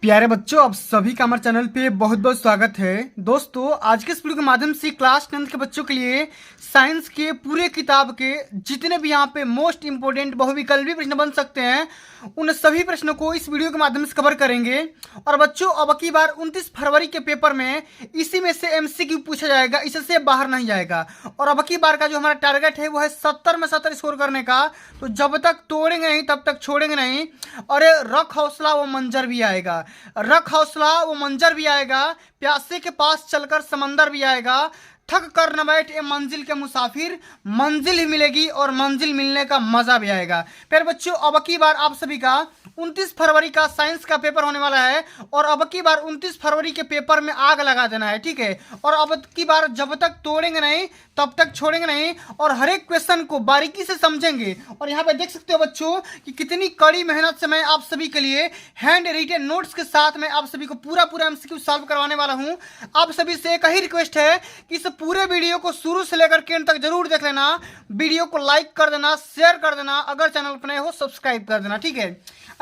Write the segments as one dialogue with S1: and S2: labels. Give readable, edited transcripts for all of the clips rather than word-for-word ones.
S1: प्यारे बच्चों, आप सभी का हमारे चैनल पे बहुत बहुत स्वागत है। दोस्तों, आज के इस वीडियो के माध्यम से क्लास 10th के बच्चों के लिए साइंस के पूरे किताब के जितने भी यहाँ पे मोस्ट इंपोर्टेंट बहुविकल्पी प्रश्न बन सकते हैं उन सभी प्रश्नों को इस वीडियो के माध्यम से कवर करेंगे। और बच्चों, अब की बार 29 फरवरी के पेपर में इसी में से एमसीक्यू पूछा जाएगा, इससे बाहर नहीं जाएगा। और अब की बार का जो हमारा टारगेट है वो है 70 में 70 स्कोर करने का। तो जब तक तोड़ेंगे नहीं तब तक छोड़ेंगे नहीं। और रख हौसला वो मंजर भी आएगा, रख हौसला वो मंजर भी आएगा, प्यासे के पास चलकर समंदर भी आएगा, थक कर न बैठ ए मंजिल के मुसाफिर, मंजिल ही मिलेगी और मंजिल मिलने का मजा भी आएगा। फिर बच्चों, अब की बार आप सभी का 29 फरवरी का साइंस का पेपर होने वाला है और अब की बार 29 फरवरी के पेपर में आग लगा देना है, ठीक है। और अब की बार जब तक तोड़ेंगे नहीं तब तक छोड़ेंगे नहीं और हर एक क्वेश्चन को बारीकी से समझेंगे। और यहाँ पे देख सकते हो बच्चों कि कितनी कड़ी मेहनत से मैं आप सभी के लिए हैंड रिटन नोट्स के साथ मैं आप सभी को पूरा एमसीक्यू सॉल्व करवाने वाला हूँ। आप सभी से एक ही रिक्वेस्ट है कि इस पूरे वीडियो को शुरू से लेकर के अंत तक जरूर देख लेना। वीडियो को लाइक कर देना, शेयर कर देना, अगर चैनल पर नए हो सब्सक्राइब कर देना, ठीक है।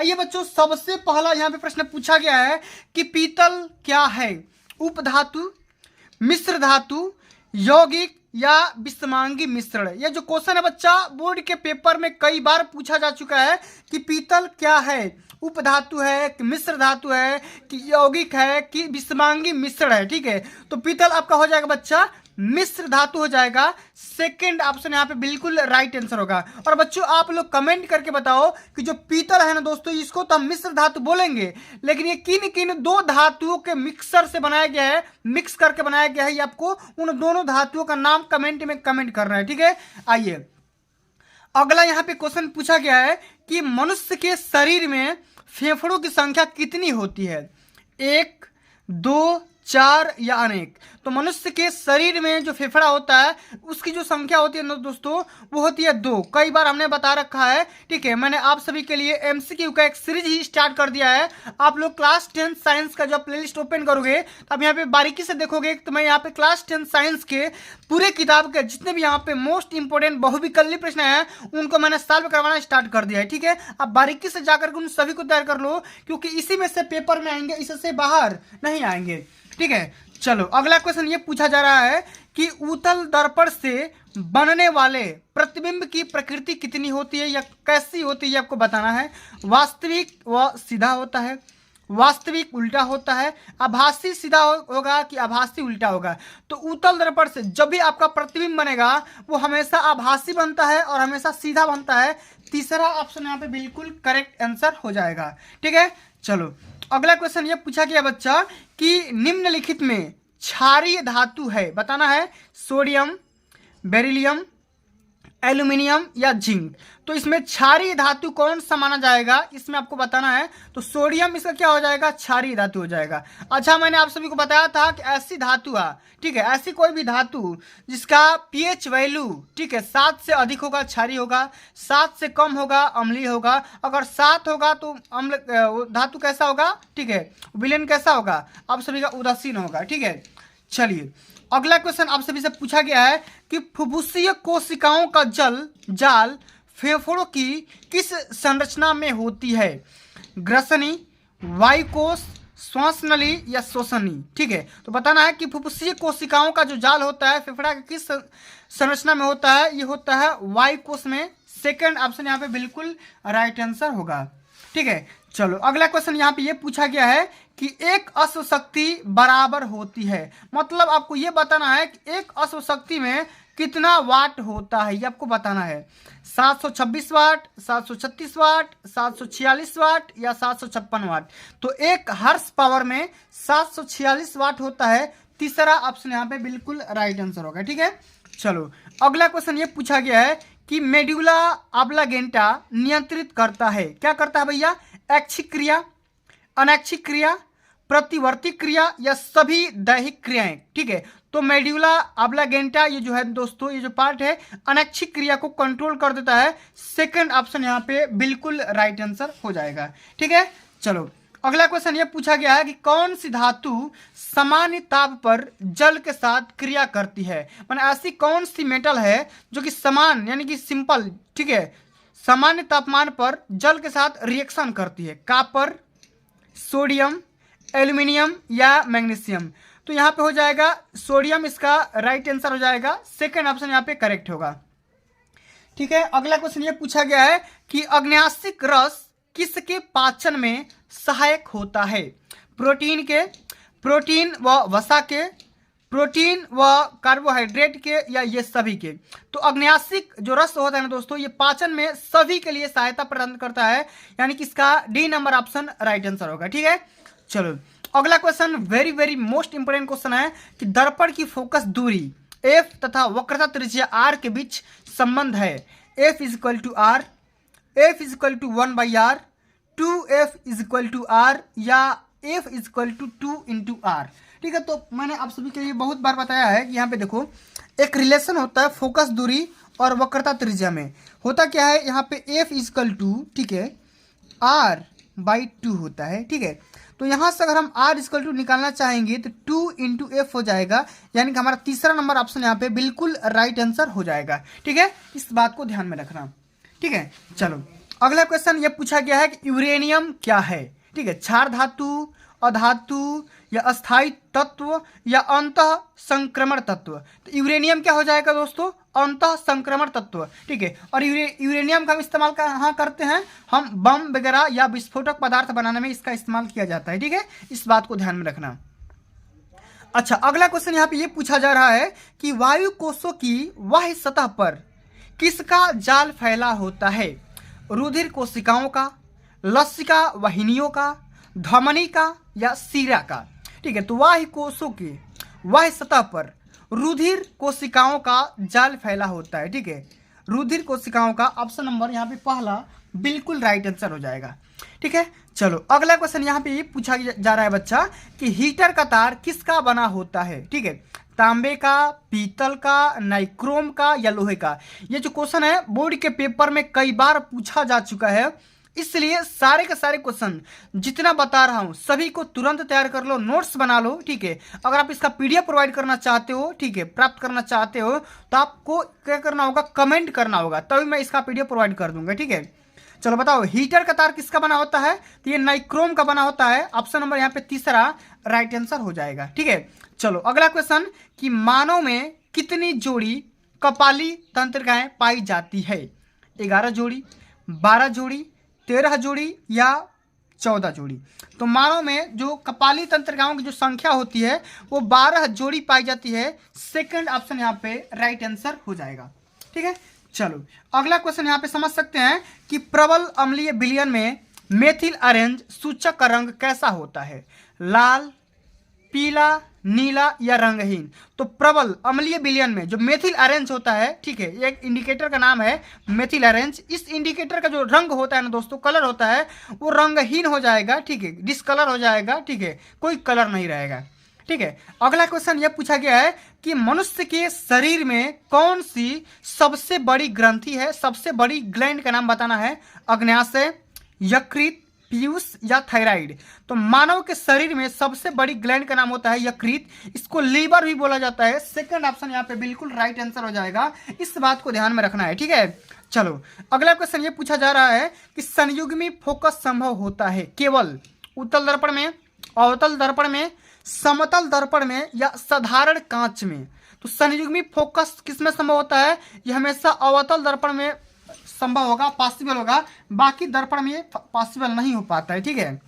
S1: आइए बच्चों, सबसे पहला यहाँ पे प्रश्न पूछा गया है कि पीतल क्या है? उपधातु, मिश्र धातु, यौगिक या विषमांगी मिश्रण। यह जो क्वेश्चन है बच्चा बोर्ड के पेपर में कई बार पूछा जा चुका है कि पीतल क्या है? उपधातु है कि मिश्र धातु है कि यौगिक है कि विषमांगी मिश्रण है, ठीक है। तो पीतल आपका हो जाएगा बच्चा मिश्र धातु हो जाएगा। सेकंड ऑप्शन यहाँ पे बिल्कुल राइट आंसर होगा। और बच्चों, आप लोग कमेंट करके बताओ कि जो पीतल है ना दोस्तों, इसको तो हम मिश्र धातु बोलेंगे, लेकिन ये किन किन दो धातुओं के मिक्सर से बनाया गया है, मिक्स करके बनाया गया है, ये आपको उन दोनों धातुओं का नाम कमेंट में कमेंट करना है, ठीक है। आइए अगला यहाँ पे क्वेश्चन पूछा गया है कि मनुष्य के शरीर में फेफड़ों की संख्या कितनी होती है? 1, 2, 4 या अनेक। तो मनुष्य के शरीर में जो फेफड़ा होता है उसकी जो संख्या होती है ना दोस्तों, वो होती है 2। कई बार हमने बता रखा है, ठीक है। मैंने आप सभी के लिए एमसीक्यू का एक सीरीज ही स्टार्ट कर दिया है। आप लोग क्लास 10 साइंस का जो प्लेलिस्ट ओपन करोगे तो आप यहाँ पे बारीकी से देखोगे तो मैं यहाँ पे क्लास 10 साइंस के पूरे किताब के जितने भी यहाँ पे मोस्ट इंपोर्टेंट बहुविकल्पी प्रश्न है उनको मैंने सॉल्व करवाना स्टार्ट कर दिया है, ठीक है। आप बारीकी से जाकर के उन सभी को तैयार कर लो, क्योंकि इसी में से पेपर में आएंगे, इससे बाहर नहीं आएंगे, ठीक है। चलो अगला क्वेश्चन ये पूछा जा रहा है कि उत्तल दर्पण से बनने वाले प्रतिबिंब की प्रकृति कितनी होती है या कैसी होती है, आपको बताना है। वास्तविक व सीधा होता है, वास्तविक उल्टा होता है, आभासी सीधा होगा कि आभासी उल्टा होगा। तो उत्तल दर्पण से जब भी आपका प्रतिबिंब बनेगा वो हमेशा आभासी बनता है और हमेशा सीधा बनता है। तीसरा ऑप्शन यहाँ पे बिल्कुल करेक्ट आंसर हो जाएगा, ठीक है। चलो अगला क्वेश्चन ये पूछा गया बच्चा कि निम्नलिखित में क्षारीय धातु है, बताना है। सोडियम, बेरिलियम, एल्यूमिनियम या जिंक। तो इसमें क्षारीय धातु कौन सा माना जाएगा, इसमें आपको बताना है। तो सोडियम इसका क्या हो जाएगा? क्षारीय धातु हो जाएगा। अच्छा, मैंने आप सभी को बताया था कि ऐसी धातु है, ठीक है, ऐसी कोई भी धातु जिसका पीएच वैल्यू, ठीक है, 7 से अधिक होगा क्षारीय होगा, 7 से कम होगा अम्लीय होगा। अगर 7 होगा तो अम्ल धातु कैसा होगा, ठीक है, विलयन कैसा होगा, आप सभी का उदासीन होगा, ठीक है। चलिए अगला क्वेश्चन आप सभी से पूछा गया है कि फुफ्फुसीय कोशिकाओं का जाल फेफड़ों की किस संरचना में होती है? ग्रसनी, वायुकोश, श्वास नली या श्वसनी, ठीक है। तो बताना है कि फुफ्फुसीय कोशिकाओं का जो जाल होता है फेफड़ा के किस संरचना में होता है? ये होता है वायुकोश में। सेकंड ऑप्शन यहाँ पे बिल्कुल राइट आंसर होगा, ठीक है। चलो अगला क्वेश्चन यहाँ पे ये पूछा गया है कि एक अश्व शक्ति बराबर होती है, मतलब आपको ये बताना है कि एक अश्व शक्ति में कितना वाट होता है, ये आपको बताना है। 726 वाट, 736 वाट, 746 वाट या 756 वाट। तो एक हॉर्स पावर में 746 वाट होता है। तीसरा ऑप्शन यहाँ पे बिल्कुल राइट आंसर होगा, ठीक है। चलो अगला क्वेश्चन ये पूछा गया है कि मेडुला ऑब्लांगेटा नियंत्रित करता है, क्या करता है भैया? ऐच्छिक क्रिया, अनैच्छिक क्रिया, प्रतिवर्ती क्रिया या सभी दैहिक क्रियाएं, ठीक है। तो मेडुला ऑब्लांगेटा ये जो है दोस्तों, ये जो पार्ट है अनैच्छिक क्रिया को कंट्रोल कर देता है। सेकंड ऑप्शन यहाँ पे बिल्कुल राइट आंसर हो जाएगा, ठीक है। चलो अगला क्वेश्चन ये पूछा गया है कि कौन सी धातु सामान्य ताप पर जल के साथ क्रिया करती है, माने ऐसी कौन सी मेटल है जो कि समान यानी कि सिंपल, ठीक है, सामान्य तापमान पर जल के साथ रिएक्शन करती है? कॉपर, सोडियम, एल्यूमिनियम या मैग्नीशियम? तो यहाँ पे हो जाएगा सोडियम, इसका राइट आंसर हो जाएगा। सेकंड ऑप्शन यहाँ पे करेक्ट होगा। ठीक है, अगला क्वेश्चन ये पूछा गया है कि अग्न्याशिक रस किसके पाचन में सहायक होता है? प्रोटीन के, प्रोटीन व वसा के, प्रोटीन व कार्बोहाइड्रेट के, या ये सभी के? तो अग्न्याशिक जो रस होता है ना दोस्तों, ये पाचन में सभी के लिए सहायता प्रदान करता है, यानी कि इसका D number option right answer होगा। ठीक है, चलो अगला question very very most important question है कि दर्पण की फोकस दूरी एफ तथा वक्रता त्रिज्या आर के बीच संबंध है। F is equal to R, F is equal to 1/r, 2f is equal to R, या F is equal to 2 × r। ठीक है, तो मैंने आप सभी के लिए बहुत बार बताया है कि यहाँ पे देखो एक रिलेशन होता है फोकस दूरी और वक्रता त्रिज्या में। होता क्या है यहाँ पे एफ इज इक्वल टू, ठीक है, r/2 होता है। ठीक है, तो यहाँ से अगर हम r इक्वल टू निकालना चाहेंगे तो 2 × f हो जाएगा, यानी कि हमारा तीसरा नंबर ऑप्शन यहाँ पे बिल्कुल राइट आंसर हो जाएगा। ठीक है, इस बात को ध्यान में रखना। ठीक है, चलो अगला क्वेश्चन ये पूछा गया है कि यूरेनियम क्या है? ठीक है, क्षार धातु, अधातु, या अस्थायी तत्व, या अंतः संक्रमण तत्व? तो यूरेनियम क्या हो जाएगा दोस्तों? अंतः संक्रमण तत्व। ठीक है, और यूरेनियम का हम इस्तेमाल कहाँ करते हैं? हम बम वगैरह या विस्फोटक पदार्थ बनाने में इसका इस्तेमाल किया जाता है। ठीक है, इस बात को ध्यान में रखना। अच्छा, अगला क्वेश्चन यहाँ पे ये पूछा जा रहा है कि वायु कोशों की बाह्य सतह पर किसका जाल फैला होता है? रुधिर कोशिकाओं का, लसिका वाहिनियों का, धमनी का, या सीरा का? ठीक है, तो बाह्य कोशों की बाह्य सतह पर रुधिर कोशिकाओं का जाल फैला होता है। ठीक है, रुधिर कोशिकाओं का ऑप्शन नंबर यहाँ पे पहला बिल्कुल राइट आंसर हो जाएगा। ठीक है, चलो अगला क्वेश्चन यहाँ पे ये पूछा जा रहा है बच्चा कि हीटर का तार किसका बना होता है? ठीक है, तांबे का, पीतल का, नाइक्रोम का, या लोहे का? ये जो क्वेश्चन है बोर्ड के पेपर में कई बार पूछा जा चुका है, इसलिए सारे के सारे क्वेश्चन जितना बता रहा हूं सभी को तुरंत तैयार कर लो, नोट्स बना लो। ठीक है, अगर आप इसका पीडीएफ प्रोवाइड करना चाहते हो, ठीक है, प्राप्त करना चाहते हो, तो आपको क्या करना होगा? कमेंट करना होगा, तभी मैं इसका पीडीएफ प्रोवाइड कर दूंगा। ठीक है, चलो बताओ हीटर का तार किसका बना होता है? तो ये नाइक्रोम का बना होता है। ऑप्शन नंबर यहाँ पे तीसरा राइट आंसर हो जाएगा। ठीक है, चलो अगला क्वेश्चन कि मानव में कितनी जोड़ी कपाली तंत्रिकाएं पाई जाती है? 11 जोड़ी, 12 जोड़ी, 13 जोड़ी, या 14 जोड़ी? तो मानव में जो कपाली तंत्रिकाओं की जो संख्या होती है वो 12 जोड़ी पाई जाती है। सेकंड ऑप्शन यहाँ पे राइट आंसर हो जाएगा। ठीक है, चलो अगला क्वेश्चन यहाँ पे समझ सकते हैं कि प्रबल अम्लीय विलयन में मेथिल ऑरेंज सूचक का रंग कैसा होता है? लाल, पीला, नीला, या रंगहीन? तो प्रबल अम्लीय विलयन में जो मेथिल ऑरेंज होता है, ठीक है, एक इंडिकेटर का नाम है मेथिल ऑरेंज। इस इंडिकेटर का जो रंग होता है ना दोस्तों, कलर होता है, वो रंगहीन हो जाएगा। ठीक है, डिस्कलर हो जाएगा। ठीक है, कोई कलर नहीं रहेगा। ठीक है, अगला क्वेश्चन ये पूछा गया है कि मनुष्य के शरीर में कौन सी सबसे बड़ी ग्रंथि है? सबसे बड़ी ग्लैंड का नाम बताना है। अग्न्याशय, यकृत, पीयूष, या थायराइड? तो मानव के शरीर में सबसे बड़ी ग्लैंड का नाम होता है यकृत, इसको लीवर भी बोला जाता है। सेकंड ऑप्शन यहाँ पे बिल्कुल राइट आंसर हो जाएगा, इस बात को ध्यान में रखना है। ठीक है, चलो अगला क्वेश्चन ये पूछा जा रहा है कि संयुग्मी फोकस संभव होता है केवल उत्तल दर्पण में, अवतल दर्पण में, समतल दर्पण में, या साधारण कांच में? तो संयुग्मी फोकस किसमें संभव होता है? ये हमेशा अवतल दर्पण में संभव होगा, पॉसिबल होगा, बाकी दर्पण में पॉसिबल नहीं हो पाता है। ठीक है,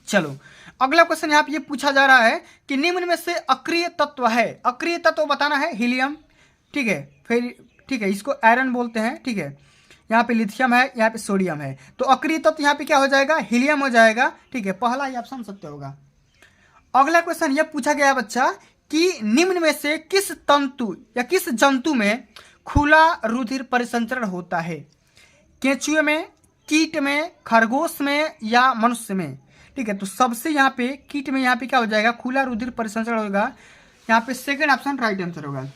S1: चलो अगला क्वेश्चन यहाँ पे ये पूछा जा रहा है कि निम्न में से अक्रिय तत्व है? अक्रिय तत्व बताना है हीलियम, ठीक है, फिर ठीक है, इसको आयरन बोलते हैं। ठीक है, यहाँ पे लिथियम है, यहाँ पे सोडियम है, तो अक्रिय तत्व यहाँ पे क्या हो जाएगा? हीलियम हो जाएगा। ठीक है, पहला ही ऑप्शन सत्य होगा। अगला क्वेश्चन ये पूछा गया बच्चा कि निम्न में से किस तंतु या किस जंतु में खुला रुधिर परिसंचरण होता है? केंचुए में, कीट में, खरगोश में, या मनुष्य में? ठीक है, तो सबसे यहाँ पे कीट में यहाँ पे क्या हो जाएगा? खुला रुधिर परिसंचरण होगा। यहाँ पे सेकंड ऑप्शन राइट आंसर होगा।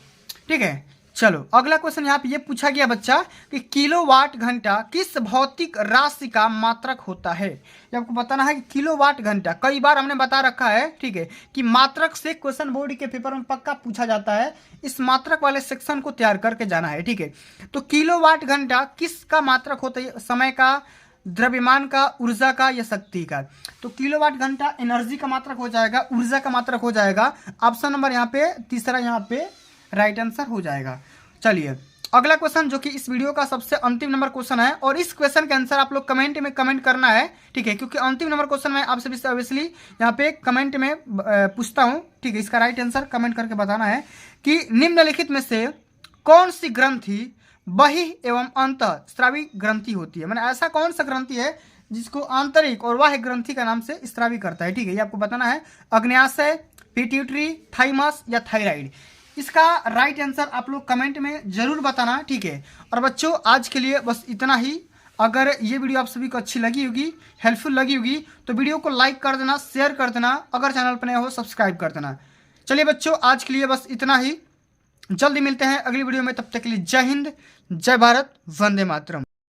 S1: ठीक है, चलो अगला क्वेश्चन यहाँ पे ये पूछा गया बच्चा कि किलोवाट घंटा किस भौतिक राशि का मात्रक होता है? ये आपको बताना है कि किलोवाट घंटा, कई बार हमने बता रखा है, ठीक है, कि मात्रक से क्वेश्चन बोर्ड के पेपर में पक्का पूछा जाता है। इस मात्रक वाले सेक्शन को तैयार करके जाना है। ठीक है, तो किलोवाट घंटा किसका मात्रक होता है? समय का, द्रव्यमान का, ऊर्जा का या शक्ति का? तो किलोवाट घंटा एनर्जी का मात्रक हो जाएगा, ऊर्जा का मात्रक हो जाएगा। ऑप्शन नंबर यहाँ पे तीसरा यहाँ पे राइट आंसर हो जाएगा। चलिए अगला क्वेश्चन जो कि इस वीडियो का सबसे अंतिम नंबर क्वेश्चन है, और इस क्वेश्चन के आंसर आप लोग कमेंट में कमेंट करना है, ठीक है, क्योंकि अंतिम नंबर क्वेश्चन मैं आप सभी से ऑब्वियसली यहाँ पे कमेंट में पूछता हूँ, ठीक है। इसका राइट आंसर कमेंट करके बताना है कि निम्नलिखित में से कौन सी ग्रंथि बहिः एवं अंतःस्रावी ग्रंथि होती है। मैंने ऐसा कौन सा ग्रंथि है जिसको आंतरिक और बाह्य ग्रंथि का नाम से स्रावी करता है, ठीक है, ये आपको बताना है। अग्न्याशय, पिट्यूटरी, थाइमस या थायराइड? इसका राइट आंसर आप लोग कमेंट में जरूर बताना, ठीक है। और बच्चों आज के लिए बस इतना ही। अगर ये वीडियो आप सभी को अच्छी लगी होगी, हेल्पफुल लगी होगी, तो वीडियो को लाइक कर देना, शेयर कर देना, अगर चैनल पर नए हो सब्सक्राइब कर देना। चलिए बच्चों आज के लिए बस इतना ही, जल्दी मिलते हैं अगली वीडियो में, तब तक के लिए जय हिंद, जय भारत, वंदे मातरम।